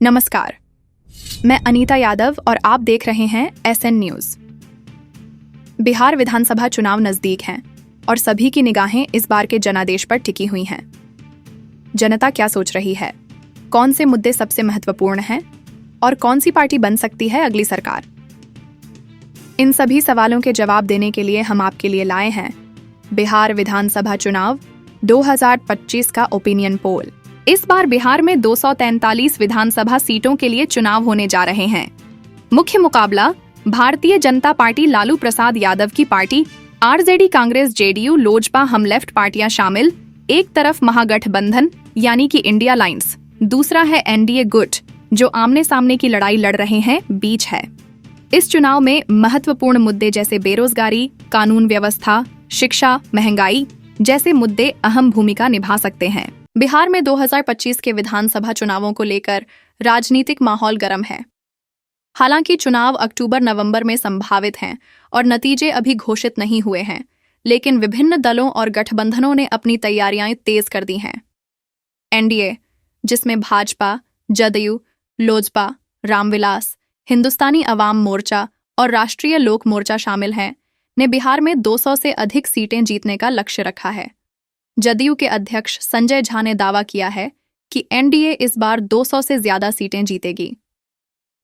नमस्कार, मैं अनीता यादव और आप देख रहे हैं SN न्यूज। बिहार विधानसभा चुनाव नजदीक हैं और सभी की निगाहें इस बार के जनादेश पर टिकी हुई हैं। जनता क्या सोच रही है, कौन से मुद्दे सबसे महत्वपूर्ण हैं और कौन सी पार्टी बन सकती है अगली सरकार? इन सभी सवालों के जवाब देने के लिए हम आपके लिए लाए हैं बिहार विधानसभा चुनाव 2025 का ओपिनियन पोल। इस बार बिहार में 243 विधानसभा सीटों के लिए चुनाव होने जा रहे हैं। मुख्य मुकाबला भारतीय जनता पार्टी लालू प्रसाद यादव की पार्टी, RJD Congress JDU Lojpa HAM left पार्टियां शामिल, एक तरफ महागठबंधन यानी कि इंडिया लाइंस, दूसरा है एनडीए गुट जो आमने सामने की लड़ाई लड़ रहे हैं बीच है। इस चुनाव में महत्वपूर्ण मुद्दे जैसे बेरोजगारी, कानून व्यवस्था, शिक्षा, महंगाई जैसे मुद्दे अहम भूमिका निभा सकते हैं। बिहार में 2025 के विधानसभा चुनावों को लेकर राजनीतिक माहौल गर्म है। हालांकि चुनाव अक्टूबर-नवंबर में संभावित हैं और नतीजे अभी घोषित नहीं हुए हैं, लेकिन विभिन्न दलों और गठबंधनों ने अपनी तैयारियां तेज कर दी हैं। एनडीए, जिसमें भाजपा, जदयू, लोजपा, रामविलास, हिंदुस्तानी अवाम मोर्चा और राष्ट्रीय लोक मोर्चा शामिल हैं, ने बिहार में 200 से अधिक सीटें जीतने का लक्ष्य रखा है। जदयू के अध्यक्ष संजय झा ने दावा किया है कि एनडीए इस बार 200 से ज्यादा सीटें जीतेगी।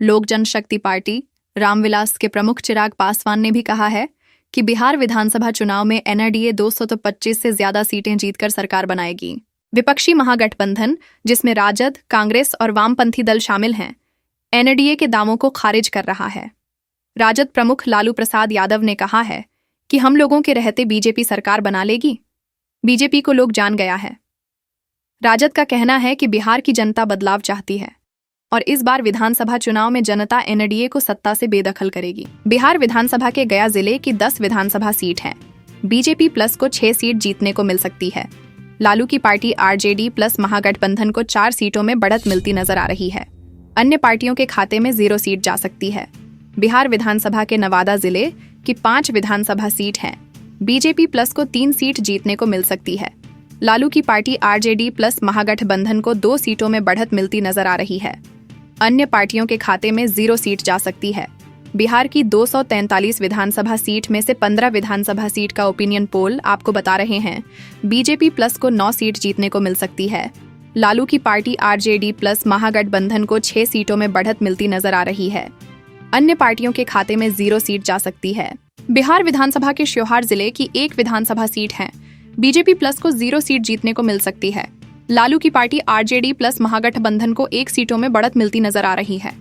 लोक जनशक्ति पार्टी, रामविलास के प्रमुख चिराग पासवान ने भी कहा है कि बिहार विधानसभा चुनाव में एनडीए 225 से ज्यादा सीटें जीतकर सरकार बनाएगी। विपक्षी महागठबंधन, जिसमें राजद, कांग्रेस और वामपंथी दल शामिल हैं, एनडीए के दावों को खारिज कर रहा है। राजद प्रमुख लालू प्रसाद यादव ने कहा है कि हम लोगों के रहते बीजेपी सरकार बना लेगी। बीजेपी को लोग जान गया है। राजद का कहना है कि बिहार की जनता बदलाव चाहती है और इस बार विधानसभा चुनाव में जनता एनडीए को सत्ता से बेदखल करेगी। बिहार विधानसभा के गया जिले की 10 विधानसभा सीट हैं। बीजेपी प्लस को 6 सीट जीतने को मिल सकती है। लालू की पार्टी आरजेडी प्लस महागठबंधन को 4 सीटों में बढ़त मिलती नजर आ रही है। अन्य पार्टियों के खाते में 0 सीट जा सकती है। बिहार विधानसभा के नवादा जिले की 5 विधानसभा सीट हैं। बीजेपी प्लस को 3 सीट जीतने को मिल सकती है। लालू की पार्टी आरजेडी प्लस महागठबंधन को 2 सीटों में बढ़त मिलती नजर आ रही है। अन्य पार्टियों के खाते में 0 सीट जा सकती है। बिहार की 243 विधानसभा सीट में से 15 विधानसभा सीट का ओपिनियन पोल आपको बता रहे हैं बीजेपी प्लस को 9 सीट जीतने को मिल सकती है। लालू की पार्टी आरजेडी प्लस महागठबंधन को 6 सीटों में बढ़त मिलती नजर आ रही है। अन्य पार्टियों के खाते में 0 सीट जा सकती है। बिहार विधानसभा के श्योहार जिले की 1 विधानसभा सीट है। बीजेपी प्लस को 0 सीट जीतने को मिल सकती है। लालू की पार्टी आरजेडी प्लस महागठबंधन को 1 सीटों में बढ़त मिलती नजर आ रही है।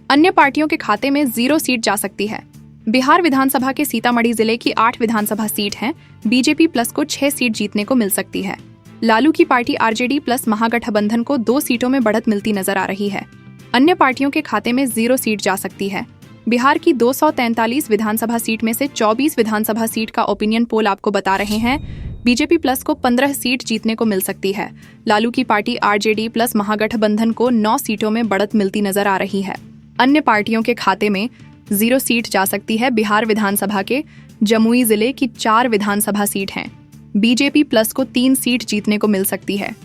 अन्य पार्टियों के खाते में 0 सीट जा सकती है। बिहार विधानसभा के सीतामढ़ी जिले की 8 विधानसभा सीट है। बीजेपी प्लस को 6 सीट जीतने को मिल सकती है। लालू की पार्टी आरजेडी प्लस महागठबंधन को 2 सीटों में बढ़त मिलती नजर आ रही है। अन्य पार्टियों के खाते में 0 सीट जा सकती है। बिहार की 243 विधानसभा सीट में से 24 विधानसभा सीट का ओपिनियन पोल आपको बता रहे हैं बीजेपी प्लस को 15 सीट जीतने को मिल सकती है। लालू की पार्टी आरजेडी प्लस महागठबंधन को 9 सीटों में बढ़त मिलती नजर आ रही है। अन्य पार्टियों के खाते में 0 सीट जा सकती है। बिहार विधानसभा के जमुई जिले की 4 विधानसभा सीट हैं। बीजेपी प्लस को 3 सीट जीतने को मिल सकती है।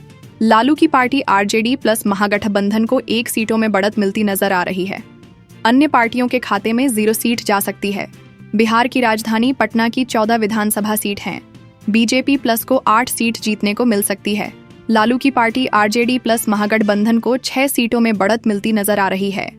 लालू की पार्टी आरजेडी प्लस महागठबंधन को 1 सीटों में बढ़त मिलती नजर आ रही है। अन्य पार्टियों के खाते में 0 सीट जा सकती है। बिहार की राजधानी पटना की 14 विधानसभा सीट हैं। बीजेपी प्लस को 8 सीट जीतने को मिल सकती है। लालू की पार्टी आरजेडी प्लस महागठबंधन को 6 सीटों में बढ़त मिलती नजर आ रही है।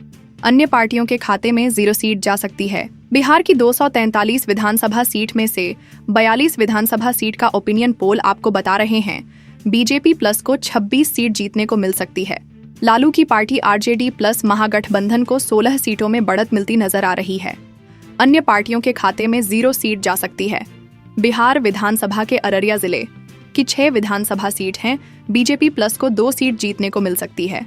अन्य पार्टियों के खाते में 0 सीट जा सकती है। बिहार की 243 विधानसभा सीट में से 42 विधानसभा सीट का ओपिनियन पोल आपको बता रहे हैं बीजेपी प्लस को 26 सीट जीतने को मिल सकती है। लालू की पार्टी आरजेडी प्लस महागठबंधन को 16 सीटों में बढ़त मिलती नजर आ रही है। अन्य पार्टियों के खाते में 0 सीट जा सकती है। बिहार विधानसभा के अररिया जिले की 6 विधानसभा सीट हैं। बीजेपी प्लस को 2 सीट जीतने को मिल सकती है।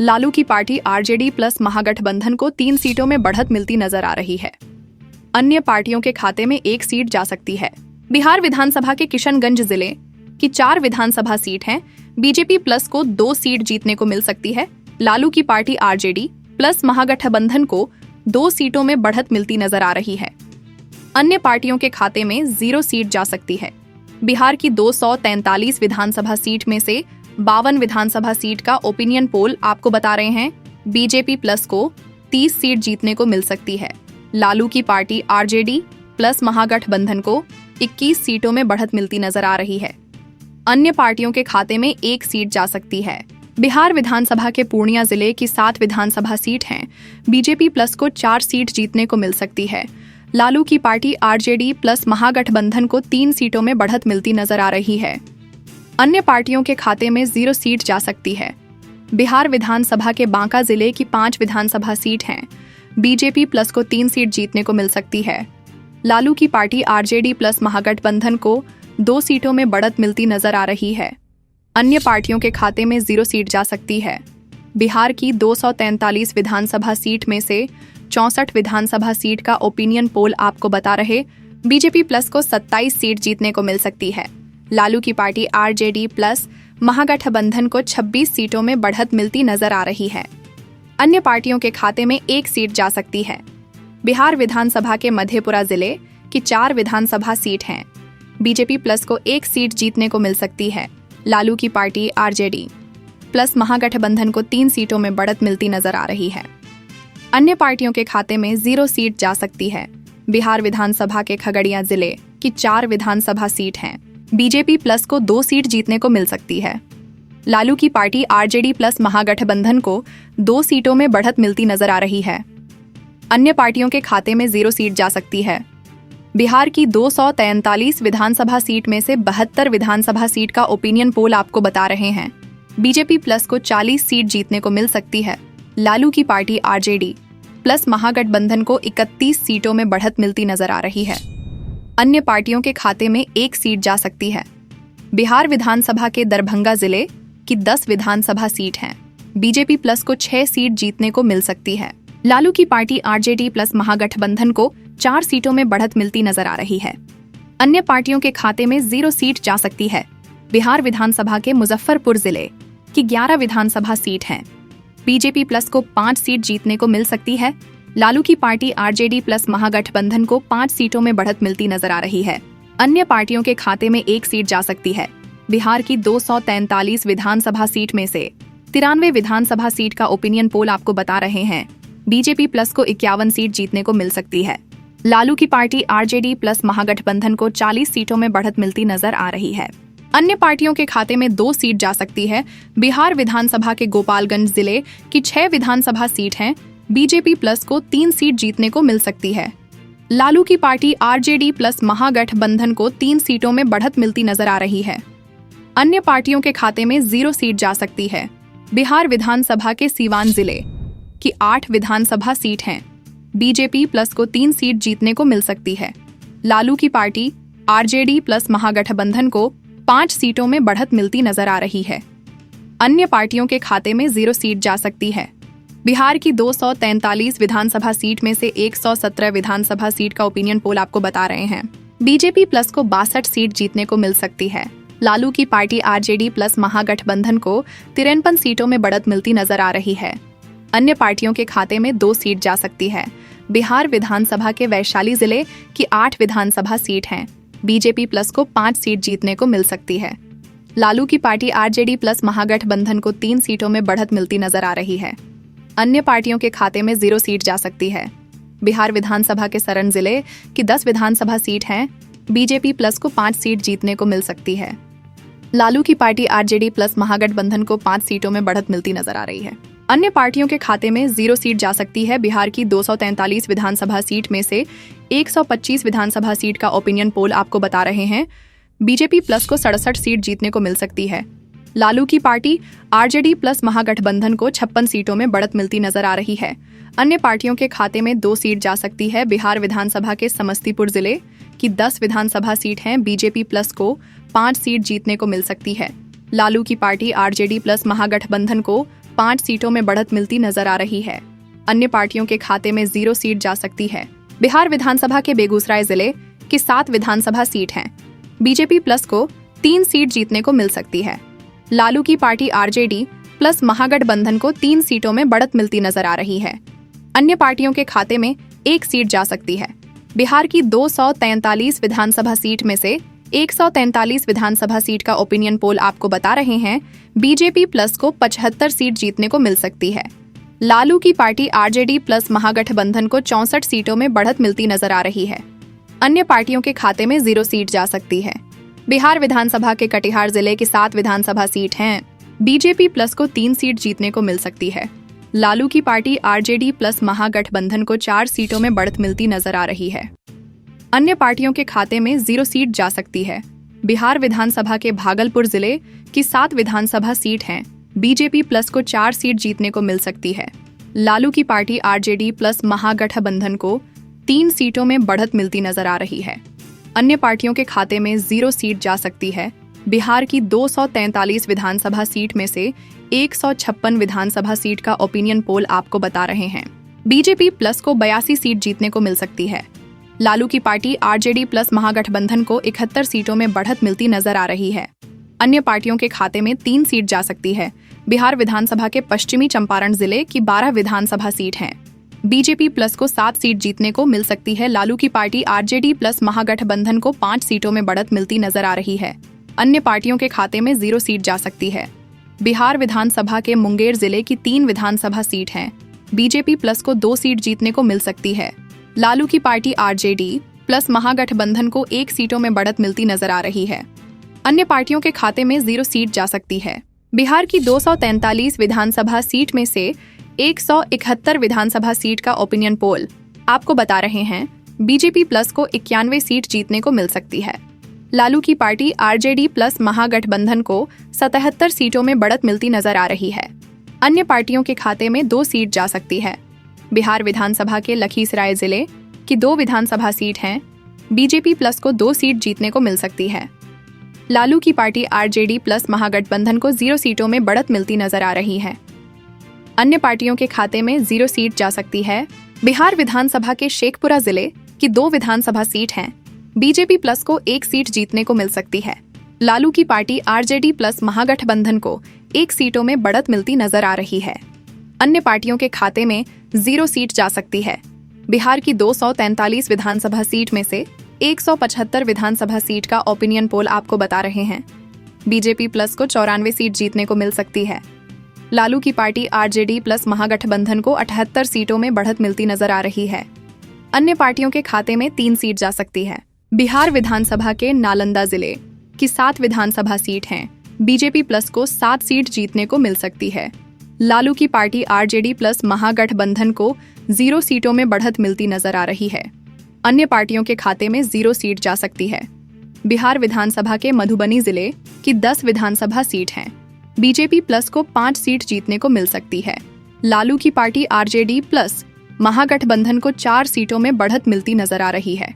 लालू की पार्टी आरजेडी प्लस महागठबंधन को 3 सीटों में बढ़त मिलती नजर आ रही है। अन्य पार्टियों के खाते में 1 सीट जा सकती है। बिहार विधानसभा के किशनगंज जिले की 4 विधानसभा सीट हैं। बीजेपी प्लस को 2 सीट जीतने को मिल सकती है। लालू की पार्टी आरजेडी प्लस महागठबंधन को 2 सीटों में बढ़त मिलती नजर आ रही है। अन्य पार्टियों के खाते में 0 सीट जा सकती है। बिहार की 243 विधानसभा सीट में से 52 विधानसभा सीट का ओपिनियन पोल आपको बता रहे हैं बीजेपी प्लस को 30 सीट जीतने को मिल सकती है। लालू की पार्टी आरजेडी प्लस महागठबंधन को 21 सीटों में बढ़त मिलती नजर आ रही है। अन्य पार्टियों के खाते में 1 सीट जा सकती है। बिहार विधानसभा के पूर्णिया जिले की 7 विधानसभा सीट हैं। बीजेपी प्लस को 4 सीट जीतने को मिल सकती है। लालू की पार्टी आरजेडी प्लस महागठबंधन को 3 सीटों में बढ़त मिलती नजर आ रही है। अन्य पार्टियों के खाते में 0 सीट जा सकती है। बिहार विधानसभा के बांका जिले की 5 विधानसभा सीट हैं। बीजेपी प्लस को 3 सीट जीतने को मिल सकती है। लालू की पार्टी आरजेडी प्लस महागठबंधन को 2 सीटों में बढ़त मिलती नजर आ रही है। अन्य पार्टियों के खाते में 0 सीट जा सकती है। बिहार की 243 विधानसभा सीट में से 64 विधानसभा सीट का ओपिनियन पोल आपको बता रहे बीजेपी प्लस को 27 सीट जीतने को मिल सकती है। लालू की पार्टी आरजेडी प्लस महागठबंधन को 26 सीटों में बढ़त मिलती नजर आ रही है। अन्य पार्टियों के खाते में 1 सीट जा सकती है। बिहार विधानसभा के मधेपुरा जिले की 4 विधानसभा सीट हैं। बीजेपी प्लस को 1 सीट जीतने को मिल सकती है। लालू की पार्टी आरजेडी प्लस महागठबंधन को 3 सीटों में बढ़त मिलती नजर आ रही है। अन्य पार्टियों के खाते में 0 सीट जा सकती है। बिहार विधानसभा के खगड़िया जिले की 4 विधानसभा सीट हैं। बीजेपी प्लस को 2 सीट जीतने को मिल सकती है। लालू की पार्टी आरजेडी प्लस महागठबंधन को 2 सीटों में बढ़त मिलती नजर आ रही है। अन्य पार्टियों के खाते में 0 सीट जा सकती है। बिहार की 243 विधानसभा सीट में से 72 विधानसभा सीट का ओपिनियन पोल आपको बता रहे हैं बीजेपी प्लस को 40 सीट जीतने को मिल सकती है। लालू की पार्टी आरजेडी प्लस महागठबंधन को 31 सीटों में बढ़त मिलती नजर आ रही है। अन्य पार्टियों के खाते में 1 सीट जा सकती है। बिहार विधानसभा के दरभंगा जिले की 10 विधानसभा सीट हैं। बीजेपी प्लस को 6 सीट जीतने को मिल सकती है। लालू की पार्टी आरजेडी प्लस महागठबंधन को 4 सीटों में बढ़त मिलती नजर आ रही है। अन्य पार्टियों के खाते में 0 सीट जा सकती है। बिहार विधानसभा के मुजफ्फरपुर जिले की 11 विधानसभा सीट हैं। बीजेपी प्लस को 5 सीट जीतने को मिल सकती है। लालू की पार्टी आरजेडी प्लस महागठबंधन को 5 सीटों में बढ़त मिलती नजर आ रही है। अन्य पार्टियों के खाते में 1 सीट जा सकती है। बिहार की 243 विधानसभा सीट में से 93 विधानसभा सीट का ओपिनियन पोल आपको बता रहे हैं बीजेपी प्लस को 51 सीट जीतने को मिल सकती है। लालू की पार्टी आरजेडी प्लस महागठबंधन को 40 सीटों में बढ़त मिलती नजर आ रही है। अन्य पार्टियों के खाते में 2 सीट जा सकती है। बिहार विधानसभा के गोपालगंज जिले की 6 विधानसभा सीट हैं। बीजेपी प्लस को 3 सीट जीतने को मिल सकती है। लालू की पार्टी आरजेडी प्लस महागठबंधन को 3 सीटों में बढ़त मिलती नजर आ रही है। अन्य पार्टियों के खाते में 0 सीट जा सकती है। बिहार विधानसभा के सीवान जिले की 8 विधानसभा सीट हैं। बीजेपी प्लस को 3 सीट जीतने को मिल सकती है। लालू की पार्टी आरजेडी प्लस महागठबंधन को 5 सीटों में बढ़त मिलती नजर आ रही है। अन्य पार्टियों के खाते में 0 सीट जा सकती है। बिहार की 243 विधानसभा सीट में से 117 विधानसभा सीट का ओपिनियन पोल आपको बता रहे हैं बीजेपी प्लस को 62 सीट जीतने को मिल सकती है। लालू की पार्टी आरजेडी प्लस महागठबंधन को 53 सीटों में बढ़त मिलती नजर आ रही है। अन्य पार्टियों के खाते में 2 सीट जा सकती है। बिहार विधानसभा के वैशाली जिले की 8 विधानसभा सीट हैं। बीजेपी प्लस को 5 सीट जीतने को मिल सकती है। लालू की पार्टी आरजेडी प्लस महागठबंधन को 3 सीटों में बढ़त मिलती नजर आ रही है। अन्य पार्टियों के खाते में 0 सीट जा सकती है। बिहार विधानसभा के सरन जिले की 10 विधानसभा सीट हैं। बीजेपी प्लस को 5 सीट जीतने को मिल सकती है। लालू की पार्टी आरजेडी प्लस महागठबंधन को 5 सीटों में बढ़त मिलती नजर आ रही है। अन्य पार्टियों के खाते में 0 सीट जा सकती है। बिहार की 243 विधानसभा सीट में से 125 विधानसभा सीट का ओपिनियन पोल आपको बता रहे हैं बीजेपी प्लस को 67 सीट जीतने को मिल सकती है। लालू की पार्टी आरजेडी प्लस महागठबंधन को 56 सीटों में बढ़त मिलती नजर आ रही है। अन्य पार्टियों के खाते में 2 सीट जा सकती है। बिहार विधानसभा के समस्तीपुर जिले की 10 विधानसभा सीट हैं। बीजेपी प्लस को 5 सीट जीतने को मिल सकती है। लालू की पार्टी आरजेडी प्लस महागठबंधन को 5 सीटों में बढ़त मिलती नजर आ रही है। अन्य पार्टियों के खाते में 0 सीट जा सकती है। बिहार विधानसभा के बेगूसराय जिले की 7 विधानसभा सीट हैं। बीजेपी प्लस को 3 सीट जीतने को मिल सकती है। लालू की पार्टी आरजेडी प्लस महागठबंधन को 3 सीटों में बढ़त मिलती नजर आ रही है। अन्य पार्टियों के खाते में 1 सीट जा सकती है। बिहार की 243 विधानसभा सीट में से 143 विधानसभा सीट का ओपिनियन पोल आपको बता रहे हैं बीजेपी प्लस को 75 सीट जीतने को मिल सकती है। लालू की पार्टी आरजेडी प्लस महागठबंधन को 64 सीटों में बढ़त मिलती नजर आ रही है। अन्य पार्टियों के खाते में 0 सीट जा सकती है। बिहार विधानसभा के कटिहार जिले की 7 विधानसभा सीट हैं। बीजेपी प्लस को 3 सीट जीतने को मिल सकती है। लालू की पार्टी आरजेडी प्लस महागठबंधन को 4 सीटों में बढ़त मिलती नजर आ रही है। अन्य पार्टियों के खाते में 0 सीट जा सकती है। बिहार विधानसभा के भागलपुर जिले की 7 विधानसभा सीट हैं। बीजेपी प्लस को 4 सीट जीतने को मिल सकती है। लालू की पार्टी आरजेडी प्लस महागठबंधन को 3 सीटों में बढ़त मिलती नजर आ रही है। अन्य पार्टियों के खाते में 0 सीट जा सकती है। बिहार की 243 विधानसभा सीट में से 156 विधानसभा सीट का ओपिनियन पोल आपको बता रहे हैं। बीजेपी प्लस को 82 सीट जीतने को मिल सकती है। लालू की पार्टी आरजेडी प्लस महागठबंधन को 71 सीटों में बढ़त मिलती नजर आ रही है। अन्य पार्टियों के खाते में 3 सीट जा सकती है। बिहार विधानसभा के पश्चिमी चंपारण जिले की 12 विधानसभा सीट हैं। बीजेपी प्लस को 7 सीट जीतने को मिल सकती है। लालू की पार्टी आरजेडी प्लस महागठबंधन को 5 सीटों में बढ़त मिलती नजर आ रही है। अन्य पार्टियों के खाते में 0 सीट जा सकती है। बिहार विधानसभा के मुंगेर जिले की 3 विधानसभा सीट हैं। बीजेपी प्लस को 2 सीट जीतने को मिल सकती है। लालू की पार्टी आरजेडी प्लस महागठबंधन को 1 सीटों में बढ़त मिलती नजर आ रही है। अन्य पार्टियों के खाते में 0 सीट जा सकती है। बिहार की 243 विधानसभा सीट में से 171 विधानसभा सीट का ओपिनियन पोल आपको बता रहे हैं बीजेपी प्लस को 91 सीट जीतने को मिल सकती है। लालू की पार्टी आरजेडी प्लस महागठबंधन को 77 सीटों में बढ़त मिलती नजर आ रही है। अन्य पार्टियों के खाते में 2 सीट जा सकती है। बिहार विधानसभा के लखीसराय जिले की 2 विधानसभा सीट हैं। बीजेपी प्लस को 2 सीट जीतने को मिल सकती है। लालू की पार्टी आरजेडी प्लस महागठबंधन को 0 सीटों में बढ़त मिलती नजर आ रही है। अन्य पार्टियों के खाते में 0 सीट जा सकती है। बिहार विधानसभा के शेखपुरा जिले की 2 विधानसभा सीट हैं। बीजेपी प्लस को 1 सीट जीतने को मिल सकती है। लालू की पार्टी आरजेडी प्लस महागठबंधन को 1 सीटों में बढ़त मिलती नजर आ रही है। अन्य पार्टियों के खाते में 0 सीट जा सकती है। बिहार की 243 विधानसभा सीट में से 175 विधानसभा सीट का ओपिनियन पोल आपको बता रहे हैं बीजेपी प्लस को 94 सीट जीतने को मिल सकती है। लालू की पार्टी आरजेडी प्लस महागठबंधन को 78 सीटों में बढ़त मिलती नजर आ रही है। अन्य पार्टियों के खाते में 3 सीट जा सकती है। बिहार विधानसभा के नालंदा जिले की 7 विधानसभा सीट हैं। बीजेपी प्लस को 7 सीट जीतने को मिल सकती है। लालू की पार्टी आरजेडी प्लस महागठबंधन को 0 सीटों में बढ़त मिलती नजर आ रही है। अन्य पार्टियों के खाते में 0 सीट जा सकती है। बिहार विधानसभा के मधुबनी जिले की 10 विधानसभा सीट हैं। बीजेपी प्लस को 5 सीट जीतने को मिल सकती है। लालू की पार्टी आरजेडी प्लस महागठबंधन को 4 सीटों में बढ़त मिलती नजर आ रही है।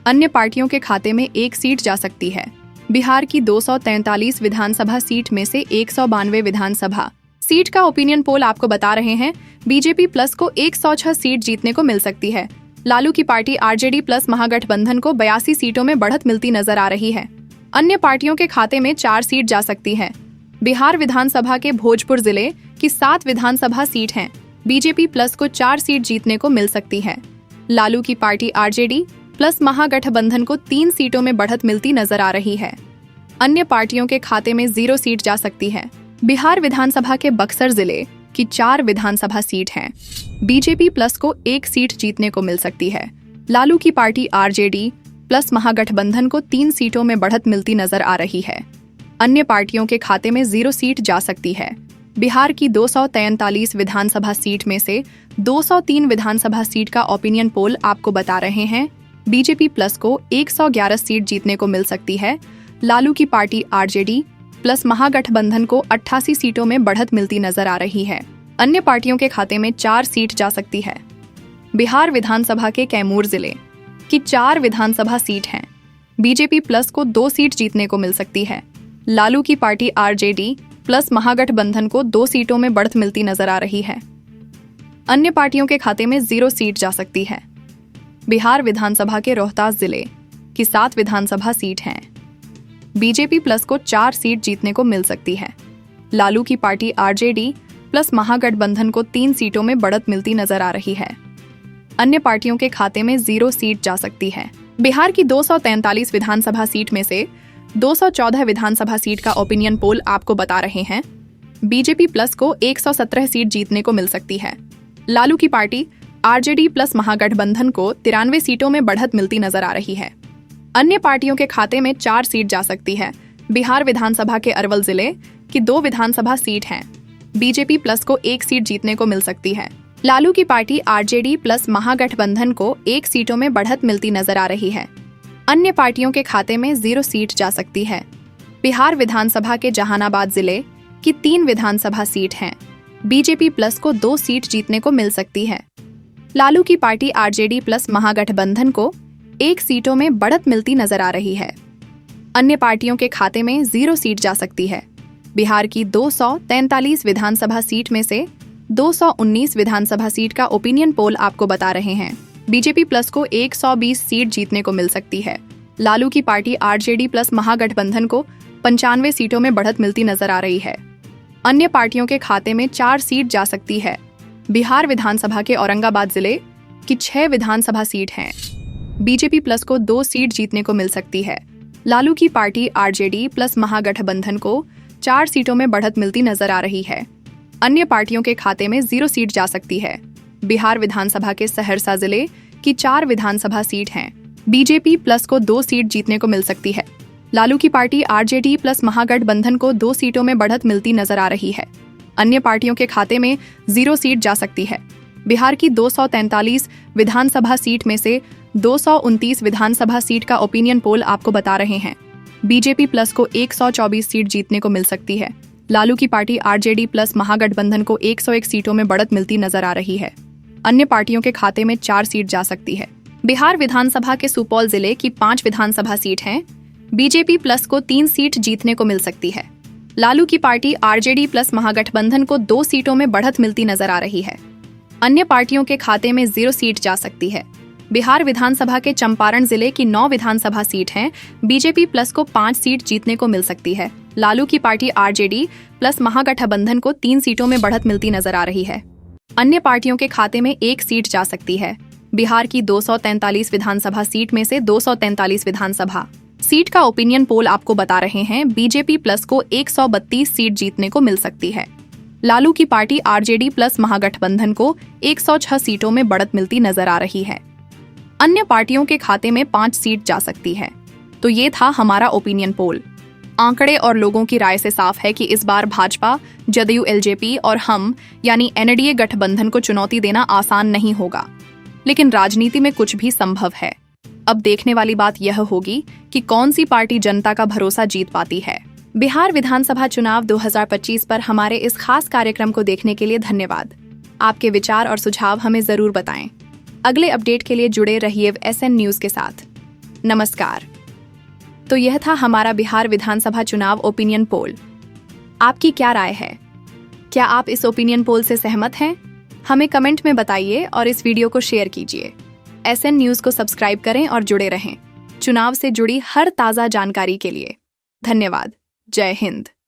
अन्य पार्टियों के खाते में 1 सीट जा सकती है। बिहार की 243 विधानसभा सीट में से 192 विधानसभा सीट का ओपिनियन पोल आपको बता रहे हैं बीजेपी प्लस को 106 सीट जीतने को मिल सकती है। लालू की पार्टी आरजेडी प्लस महागठबंधन को 82 सीटों में बढ़त मिलती नजर आ रही है। अन्य पार्टियों के खाते में 4 सीट जा सकती है। बिहार विधानसभा के भोजपुर जिले की 7 विधानसभा सीट हैं। बीजेपी प्लस को 4 सीट जीतने को मिल सकती है। लालू की पार्टी आरजेडी प्लस महागठबंधन को 3 सीटों में बढ़त मिलती नजर आ रही है। अन्य पार्टियों के खाते में 0 सीट जा सकती है। बिहार विधानसभा के बक्सर जिले की 4 विधानसभा सीट हैं। बीजेपी प्लस को 1 सीट जीतने को मिल सकती है। लालू की पार्टी आरजेडी प्लस महागठबंधन को 3 सीटों में बढ़त मिलती नजर आ रही है। अन्य पार्टियों के खाते में 0 सीट जा सकती है। बिहार की 243 विधानसभा सीट में से 203 विधानसभा सीट का ओपिनियन पोल आपको बता रहे हैं बीजेपी प्लस को 111 सीट जीतने को मिल सकती है। लालू की पार्टी आरजेडी प्लस महागठबंधन को 88 सीटों में बढ़त मिलती नजर आ रही है। अन्य पार्टियों के खाते में 4 सीट जा सकती है। बिहार विधानसभा के कैमूर जिले की 4 विधानसभा सीट हैं। बीजेपी प्लस को 2 सीट जीतने को मिल सकती है। लालू की पार्टी आरजेडी प्लस महागठबंधन को 2 सीटों में बढ़त मिलती नजर आ रही है। अन्य पार्टियों के खाते में 0 सीट जा सकती है। बिहार विधानसभा के रोहतास जिले की 7 विधानसभा सीट हैं। बीजेपी प्लस को 4 सीट जीतने को मिल सकती है। लालू की पार्टी आरजेडी प्लस महागठबंधन को 3 सीटों में बढ़त मिलती नजर आ रही है। अन्य पार्टियों के खाते में 0 सीट जा सकती है। बिहार की 243 विधानसभा सीट में से 214 विधानसभा सीट का ओपिनियन पोल आपको बता रहे हैं बीजेपी प्लस को 117 सीट जीतने को मिल सकती है। लालू की पार्टी आरजेडी प्लस महागठबंधन को 93 सीटों में बढ़त मिलती नजर आ रही है। अन्य पार्टियों के खाते में 4 सीट जा सकती है। बिहार विधानसभा के अरवल जिले की 2 विधानसभा सीट हैं। बीजेपी प्लस को 1 सीट जीतने को मिल सकती है। लालू की पार्टी आरजेडी प्लस महागठबंधन को 1 सीटों में बढ़त मिलती नजर आ रही है। अन्य पार्टियों के खाते में 0 सीट जा सकती है। बिहार विधानसभा के जहानाबाद जिले की 3 विधानसभा सीट हैं। बीजेपी प्लस को 2 सीट जीतने को मिल सकती है। लालू की पार्टी आरजेडी प्लस महागठबंधन को 1 सीटों में बढ़त मिलती नजर आ रही है। अन्य पार्टियों के खाते में 0 सीट जा सकती है। बिहार की 243 विधानसभा सीट में से 219 विधानसभा सीट का ओपिनियन पोल आपको बता रहे हैं। बीजेपी प्लस को 120 सीट जीतने को मिल सकती है। लालू की पार्टी आरजेडी प्लस महागठबंधन को 95 सीटों में बढ़त मिलती नजर आ रही है। अन्य पार्टियों के खाते में 4 सीट जा सकती है। बिहार विधानसभा के औरंगाबाद जिले की 6 विधानसभा सीट हैं। बीजेपी प्लस को 2 सीट जीतने को मिल सकती है। लालू की पार्टी आरजेडी प्लस महागठबंधन को 4 सीटों में बढ़त मिलती नजर आ रही है। अन्य पार्टियों के खाते में 0 सीट जा सकती है। बिहार विधानसभा के सहरसा जिले की 4 विधानसभा सीट हैं। बीजेपी प्लस को 2 सीट जीतने को मिल सकती है। लालू की पार्टी आरजेडी प्लस महागठबंधन को 2 सीटों में बढ़त मिलती नजर आ रही है। अन्य पार्टियों के खाते में 0 सीट जा सकती है। बिहार की 243 विधानसभा सीट में से 229 विधानसभा सीट का ओपिनियन पोल आपको बता रहे हैं। बीजेपी प्लस को 124 सीट जीतने को मिल सकती है। लालू की पार्टी आरजेडी प्लस महागठबंधन को 101 सीटों में बढ़त मिलती नजर आ रही है। अन्य पार्टियों के खाते में 4 सीट जा सकती है। बिहार विधानसभा के सुपौल जिले की 5 विधानसभा सीट हैं। बीजेपी प्लस को 3 सीट जीतने को मिल सकती है। लालू की पार्टी आरजेडी प्लस महागठबंधन को 2 सीटों में बढ़त मिलती नजर आ रही है। अन्य पार्टियों के खाते में 0 सीट जा सकती है। बिहार विधानसभा के चंपारण जिले की 9 विधानसभा सीट हैं। बीजेपी प्लस को 5 सीट जीतने को मिल सकती है। लालू की पार्टी आरजेडी प्लस महागठबंधन को 3 सीटों में बढ़त मिलती नजर आ रही है। अन्य पार्टियों के खाते में 1 सीट जा सकती है। बिहार की 243 विधानसभा सीट में से 243 विधानसभा सीट का ओपिनियन पोल आपको बता रहे हैं। बीजेपी प्लस को 132 सीट जीतने को मिल सकती है। लालू की पार्टी आरजेडी प्लस महागठबंधन को 106 सीटों में बढ़त मिलती नजर आ रही है। अन्य पार्टियों के खाते में 5 सीट जा सकती है। तो ये था हमारा ओपिनियन पोल। आंकड़े और लोगों की राय से साफ है कि इस बार भाजपा, जदयू, एलजेपी और हम यानी एनडीए गठबंधन को चुनौती देना आसान नहीं होगा, लेकिन राजनीति में कुछ भी संभव है। अब देखने वाली बात यह होगी कि कौन सी पार्टी जनता का भरोसा जीत पाती है। बिहार विधानसभा चुनाव 2025 पर हमारे इस खास कार्यक्रम को देखने के लिए धन्यवाद। आपके विचार और सुझाव हमें जरूर बताएं। अगले अपडेट के लिए जुड़े रहिए एसएन न्यूज के साथ। नमस्कार। तो यह था हमारा बिहार विधानसभा चुनाव ओपिनियन पोल। आपकी क्या राय है? क्या आप इस ओपिनियन पोल से सहमत हैं? हमें कमेंट में बताइए और इस वीडियो को शेयर कीजिए। एसएन न्यूज को सब्सक्राइब करें और जुड़े रहें चुनाव से जुड़ी हर ताज़ा जानकारी के लिए। धन्यवाद। जय हिंद।